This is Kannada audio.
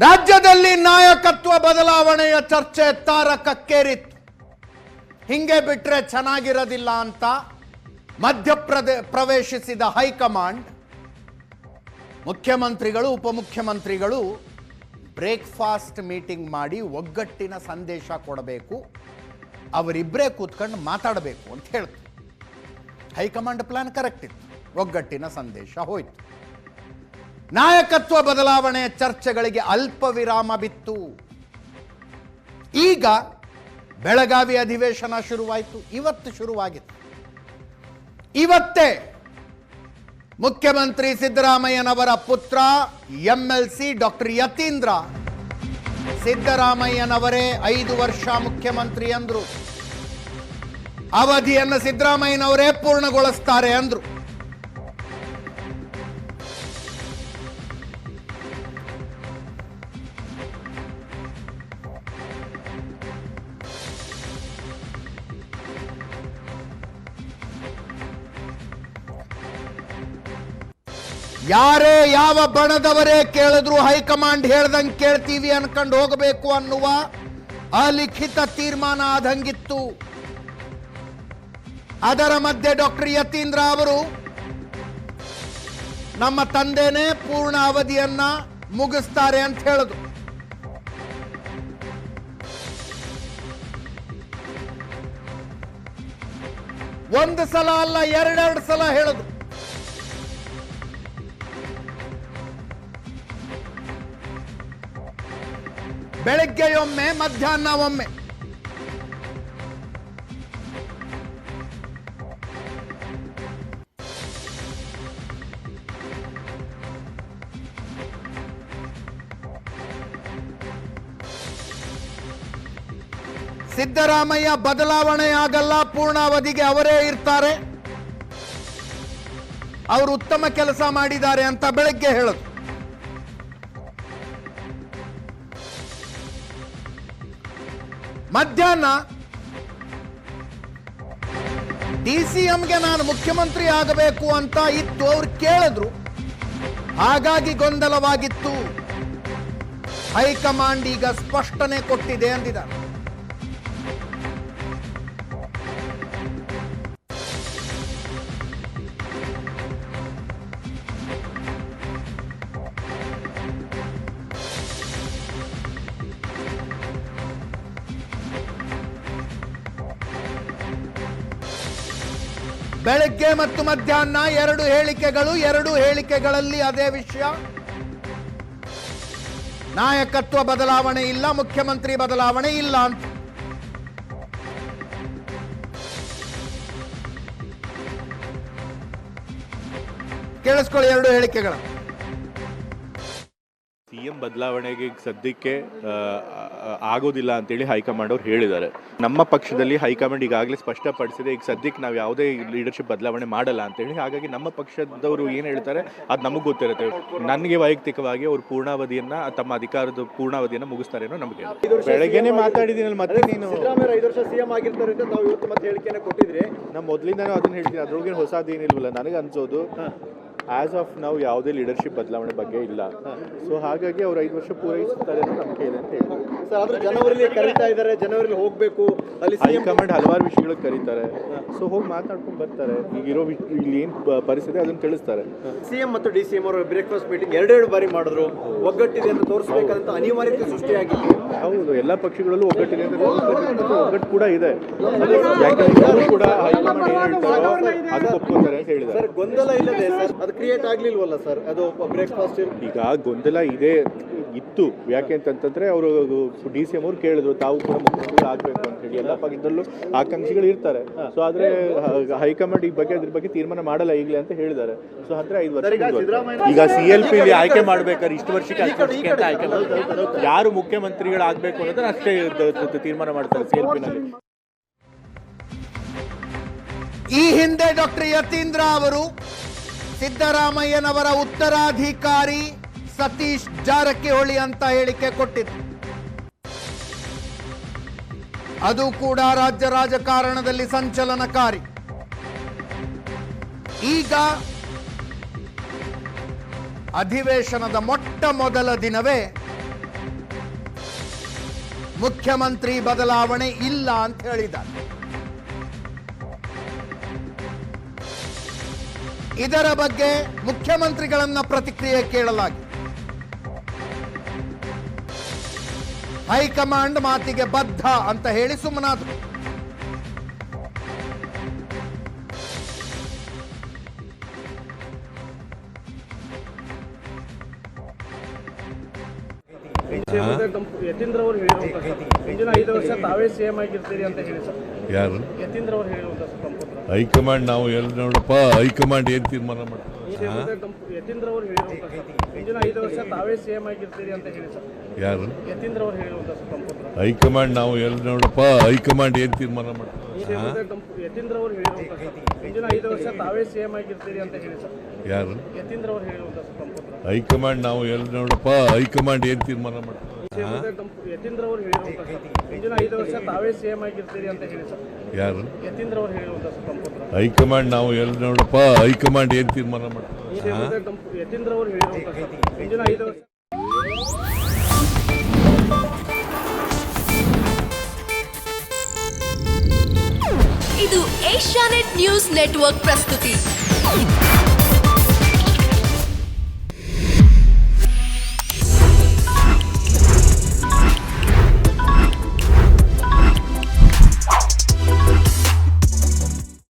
ರಾಜ್ಯದಲ್ಲಿ ನಾಯಕತ್ವ ಬದಲಾವಣೆಯ ಚರ್ಚೆ ತಾರಕಕ್ಕೇರಿತ್ತು. ಹಿಂಗೆ ಬಿಟ್ರೆ ಚೆನ್ನಾಗಿರೋದಿಲ್ಲ ಅಂತ ಪ್ರವೇಶಿಸಿದ ಹೈಕಮಾಂಡ್ ಮುಖ್ಯಮಂತ್ರಿಗಳು ಉಪಮುಖ್ಯಮಂತ್ರಿಗಳು ಬ್ರೇಕ್ಫಾಸ್ಟ್ ಮೀಟಿಂಗ್ ಮಾಡಿ ಒಗ್ಗಟ್ಟಿನ ಸಂದೇಶ ಕೊಡಬೇಕು, ಅವರಿಬ್ಬರೇ ಕೂತ್ಕೊಂಡು ಮಾತಾಡಬೇಕು ಅಂತ ಹೇಳ್ತು. ಹೈಕಮಾಂಡ್ ಪ್ಲಾನ್ ಕರೆಕ್ಟ್ ಇತ್ತು, ಒಗ್ಗಟ್ಟಿನ ಸಂದೇಶ ಹೋಯ್ತು. ನಾಯಕತ್ವ ಬದಲಾವಣೆಯ ಚರ್ಚೆಗಳಿಗೆ ಅಲ್ಪ ವಿರಾಮ ಬಿತ್ತು. ಈಗ ಬೆಳಗಾವಿ ಅಧಿವೇಶನ ಶುರುವಾಯಿತು. ಇವತ್ತು ಶುರುವಾಗಿತ್ತು. ಇವತ್ತೇ ಮುಖ್ಯಮಂತ್ರಿ ಸಿದ್ದರಾಮಯ್ಯನವರ ಪುತ್ರ MLC ಡಾಕ್ಟರ್ ಯತೀಂದ್ರ ಸಿದ್ದರಾಮಯ್ಯನವರೇ 5 ವರ್ಷ ಮುಖ್ಯಮಂತ್ರಿ ಅಂದ್ರು. ಅವಧಿಯನ್ನು ಸಿದ್ದರಾಮಯ್ಯನವರೇ ಪೂರ್ಣಗೊಳಿಸ್ತಾರೆ ಅಂದ್ರು. ಯಾರೇ ಯಾವ ಬಣದವರೇ ಕೇಳಿದ್ರು ಹೈಕಮಾಂಡ್ ಹೇಳ್ದಂಗೆ ಕೇಳ್ತೀವಿ ಅನ್ಕೊಂಡು ಹೋಗಬೇಕು ಅನ್ನುವ ಅಲಿಖಿತ ತೀರ್ಮಾನ ಆದಂಗಿತ್ತು. ಅದರ ಮಧ್ಯೆ ಡಾಕ್ಟರ್ ಯತೀಂದ್ರ ಅವರು ನಮ್ಮ ತಂದೆನೇ ಪೂರ್ಣ ಅವಧಿಯನ್ನ ಮುಗಿಸ್ತಾರೆ ಅಂತ ಹೇಳಿದ್ರು. ಒಂದು ಸಲ ಅಲ್ಲ, ಎರಡೆರಡು ಸಲ ಹೇಳಿದ್ರು. ಬೆಳಗ್ಗೆಯೊಮ್ಮೆ, ಮಧ್ಯಾಹ್ನ ಒಮ್ಮೆ. ಸಿದ್ದರಾಮಯ್ಯ ಬದಲಾವಣೆ ಆಗಲ್ಲ, ಪೂರ್ಣಾವಧಿಗೆ ಅವರೇ ಇರ್ತಾರೆ, ಅವರು ಉತ್ತಮ ಕೆಲಸ ಮಾಡಿದ್ದಾರೆ ಅಂತ ಬೆಳಗ್ಗೆ ಹೇಳೋದು. ಮಧ್ಯಾಹ್ನ DCMಗೆ ನಾನು ಮುಖ್ಯಮಂತ್ರಿ ಆಗಬೇಕು ಅಂತ ಇತ್ತು, ಅವ್ರು ಕೇಳಿದ್ರು, ಹಾಗಾಗಿ ಗೊಂದಲವಾಗಿತ್ತು. ಹೈಕಮಾಂಡ್ ಈಗ ಸ್ಪಷ್ಟನೆ ಕೊಟ್ಟಿದೆ ಅಂದಿದ್ದಾರೆ. ಬೆಳಗ್ಗೆ ಮತ್ತು ಮಧ್ಯಾಹ್ನ 2 ಹೇಳಿಕೆಗಳು, 2 ಹೇಳಿಕೆಗಳಲ್ಲಿ ಅದೇ ವಿಷಯ. ನಾಯಕತ್ವ ಬದಲಾವಣೆ ಇಲ್ಲ, ಮುಖ್ಯಮಂತ್ರಿ ಬದಲಾವಣೆ ಇಲ್ಲ ಅಂತ. ಕೇಳಿಸ್ಕೊಳ್ಳಿ 2 ಹೇಳಿಕೆಗಳ. CM ಬದಲಾವಣೆಗೆ ಸದ್ಯಕ್ಕೆ ಆಗೋದಿಲ್ಲ ಅಂತೇಳಿ ಹೈಕಮಾಂಡ್ ಅವ್ರು ಹೇಳಿದ್ದಾರೆ. ನಮ್ಮ ಪಕ್ಷದಲ್ಲಿ ಹೈಕಮಾಂಡ್ ಈಗಾಗಲೇ ಸ್ಪಷ್ಟಪಡಿಸಿದೆ, ಈಗ ಸದ್ಯಕ್ಕೆ ನಾವು ಯಾವುದೇ ಲೀಡರ್ಶಿಪ್ ಬದಲಾವಣೆ ಮಾಡಲ್ಲ ಅಂತೇಳಿ. ಹಾಗಾಗಿ ನಮ್ಮ ಪಕ್ಷದವರು ಏನು ಹೇಳ್ತಾರೆ ಅದು ನಮಗೆ ಗೊತ್ತಿರುತ್ತೆ. ನನಗೆ ವೈಯಕ್ತಿಕವಾಗಿ ಅವರು ತಮ್ಮ ಅಧಿಕಾರದ ಪೂರ್ಣಾವಧಿಯನ್ನು ಮುಗಿಸ್ತಾರೆ ಅನ್ನೋ ನಮಗೆ. ಬೆಳಗ್ಗೆನೆ ಮಾತಾಡಿದ್ದೀನಿ. ಮತ್ತೆ ನೀನು 5 ವರ್ಷ CM ಆಗಿರ್ತಾರೆ ಅಂತ ನಾವು ಇವತ್ತು ಮತ್ತೆ ಹೇಳಿಕೆಯನ್ನು ಕೊಟ್ಟಿದ್ರೆ, ನಮ್ಮ ಮೊದಲಿಂದನೂ ಅದನ್ನ ಹೇಳ್ತೀನಿ, ಅದ್ರೊಳಗೆ ಹೊಸದೇನಿಲ್ವಲ್ಲ. ನನಗೆ ಅನ್ಸೋದು ಆಸ್ ಆಫ್ ನಾವು ಯಾವುದೇ ಲೀಡರ್ಶಿಪ್ ಬದಲಾವಣೆ ಬಗ್ಗೆ ಇಲ್ಲ. ಸೊ ಹಾಗಾಗಿ ಅವ್ರು 5 ವರ್ಷ ಪೂರೈಸುತ್ತಾರೆ ಅನ್ನೋ ನಂಬಿಕೆ ಇದೆ ಅಂತ ಹೇಳಿದ್ರು. ಸರ್, ಆದ್ರೆ ಜನವರಿಲಿ ಕರೀತಾ ಇದ್ದಾರೆ, ಜನವರಿಲಿ ಹೋಗ್ಬೇಕು, ಅಲ್ಲಿ ಹೈಕಮಾಂಡ್ ಹಲವಾರು ವಿಷಯಗಳಿಗೆ ಕರೀತಾರೆ. ಸೊ ಹೋಗಿ ಮಾತಾಡ್ಕೊಂಡು ಬರ್ತಾರೆ. ಈಗಿರೋ ಇಲ್ಲಿ ಏನು ಪರಿಸ್ಥಿತಿ ಅದನ್ನು ತಿಳಿಸ್ತಾರೆ. CM ಮತ್ತು DCM ಅವರು ಬ್ರೇಕ್ಫಾಸ್ಟ್ ಮೀಟಿಂಗ್ 2 ಬಾರಿ ಮಾಡಿದ್ರು. ಒಗ್ಗಟ್ಟಿದೆ ಅಂತ ತೋರಿಸಬೇಕಂತ ಅನಿವಾರ್ಯತೆ ಸೃಷ್ಟಿಯಾಗಿತ್ತು. ಹೌದು, ಎಲ್ಲ ಪಕ್ಷಗಳಲ್ಲೂ ಒಗ್ಗಟ್ಟಿದೆ ಅಂತ ಒಗ್ಗಟ್ಟು ಕೂಡ ಇದೆ. ಯಾಕಂದ್ರೆ ಕೂಡ ಹೈಕಮಾಂಡ್ ಏನು ಹೇಳ್ತಾರೋ ಅದಕ್ಕೆ ಒಪ್ಕೊತಾರೆ ಅಂತ ಹೇಳಿದ್ದಾರೆ. ಸರ್, ಗೊಂದಲ ಇಲ್ಲದೆ ಸರ್ ಅದು ಕ್ರಿಯೇಟ್ ಆಗ್ಲಿಲ್ವಲ್ಲ ಸರ್, ಅದು ಬ್ರೇಕ್ಫಾಸ್ಟ್? ಈಗ ಗೊಂದಲ ಇತ್ತು. ಯಾಕೆ ಅಂತಂತಂದ್ರೆ ಅವರು DCM ಅವ್ರು ಕೇಳಿದ್ರು, ತಾವು ಕೂಡ ಮುಖ್ಯಮಂತ್ರಿ ಆಗ್ಬೇಕು ಅಂತ ಹೇಳಿ. ಎಲ್ಲ ಪಕ್ಷದಲ್ಲೂ ಆಕಾಂಕ್ಷಿಗಳು ಇರ್ತಾರೆ. ಸೊ ಆದ್ರೆ ಹೈಕಮಾಂಡ್ ಅದ್ರ ಬಗ್ಗೆ ತೀರ್ಮಾನ ಮಾಡಲ್ಲ ಈಗಲೇ ಅಂತ ಹೇಳಿದ್ದಾರೆ. ಸೊ ಅಂದ್ರೆ 5 ವರ್ಷ ಈಗ CLP ಆಯ್ಕೆ ಮಾಡ್ಬೇಕಾದ್ರೆ ಇಷ್ಟು ವರ್ಷಕ್ಕೆ ಅಂತ ಆಯ್ಕೆ ಮಾಡ್ತಾರೆ. ಯಾರು ಮುಖ್ಯಮಂತ್ರಿಗಳಾಗಬೇಕು ಅನ್ನೋದನ್ನ ಅಷ್ಟೇ ತೀರ್ಮಾನ ಮಾಡ್ತಾರೆ CLP ನಲ್ಲಿ. ಈ ಹಿಂದೆ ಡಾಕ್ಟರ್ ಯತೀಂದ್ರ ಅವರು ಸಿದ್ದರಾಮಯ್ಯನವರ ಉತ್ತರಾಧಿಕಾರಿ ಸತೀಶ್ ಜಾರಕಿಹೊಳಿ ಅಂತ ಹೇಳಿಕೆ ಕೊಟ್ಟಿದ್ರು. ಅದು ಕೂಡ ರಾಜ್ಯ ರಾಜಕಾರಣದಲ್ಲಿ ಸಂಚಲನಕಾರಿ. ಈಗ ಅಧಿವೇಶನದ ಮೊಟ್ಟ ಮೊದಲ ದಿನವೇ ಮುಖ್ಯಮಂತ್ರಿ ಬದಲಾವಣೆ ಇಲ್ಲ ಅಂತ ಹೇಳಿದ್ದಾರೆ. ಇದರ ಬಗ್ಗೆ ಮುಖ್ಯಮಂತ್ರಿಗಳನ್ನ ಪ್ರತಿಕ್ರಿಯೆ ಕೇಳಲಾಗಿದೆ. ಹೈಕಮಾಂಡ್ ಮಾತಿಗೆ ಬದ್ಧ ಅಂತ ಹೇಳಿ ಸುಮ್ಮನಾದ್ರು. ಯತೀಂದ್ರ ಅವರು ಹೇಳಿರುವಂತಹ ಮುಂದಿನ 5 ವರ್ಷ ತಾವೇ ಸಿಎಂ ಆಗಿರ್ತೀರಿ ಅಂತ ಹೇಳಿ ಸರ್. ಯಾರು ಯತೀಂದ್ರ ಅವರು ಹೇಳಿರುವಂತಹ ಹೈಕಮಾಂಡ್ ನಾವು ಎಲ್ಲ ನೋಡಪ್ಪ ಹೈಕಮಾಂಡ್ ಏನು ತೀರ್ಮಾನ ಮಾಡ್ತಾರೆ. ಯತೀಂದ್ರ ಅವರು ಹೇಳಿರುವಂತಹ ಮುಂದಿನ 5 ವರ್ಷ ತಾವೇ ಸಿಎಂ ಆಗಿರ್ತೀರಿ ಅಂತ ಹೇಳಿ ಸರ್. ಯಾರು ಯತೀಂದ್ರ ಅವರು ಹೇಳಿರುವಂತಹ ಹೈಕಮಾಂಡ್ ನಾವು ಎಲ್ಲ ನೋಡಪ್ಪ ಹೈಕಮಾಂಡ್ ಏನು ತೀರ್ಮಾನ ಮಾಡ್ತಾರೆ. ಯತೀಂದ್ರ ಅವರು ಹೇಳಿರುವಂತಹ ಮುಂದಿನ 5 ವರ್ಷ ತಾವೇ ಸಿಎಂ ಆಗಿರ್ತೀರಿ ಅಂತ ಹೇಳಿ ಸರ್. ಯಾರು ಯತೀಂದ್ರ ಅವರು ಹೇಳಿರುವಂತಹ ಹೈಕಮಾಂಡ್ ನಾವು ಎಲ್ಲ ನೋಡಪ್ಪ ಹೈಕಮಾಂಡ್ ಏನು ತೀರ್ಮಾನ ಮಾಡ್ತಾರೆ. ಯತೀಂದ್ರ ಅವರು ಹೇಳಿರುವಂತಹ ಮುಂದಿನ 5 ವರ್ಷ ತಾವೇ ಸಿಎಂ ಆಗಿರ್ತೀರಿ ಅಂತ ಹೇಳಿ ಸರ್. ಯಾರು ಯತೀಂದ್ರ ಅವರು ಹೇಳಿರುವಂತಹ ಹೈಕಮಾಂಡ್ ನಾವು ಎಲ್ಲ ನೋಡಪ್ಪ ಹೈಕಮಾಂಡ್ ಏನು ತೀರ್ಮಾನ ಮಾಡ್ತಾರೆ. ಯತೀಂದ್ರ ಅವರು ಹೇಳಿರುವಂತಹ ಮುಂದಿನ 5 ವರ್ಷ ಇದು ಏಷ್ಯಾನೆಟ್ ನ್ಯೂಸ್ ನೆಟ್ವರ್ಕ್ ಪ್ರಸ್ತುತಿ.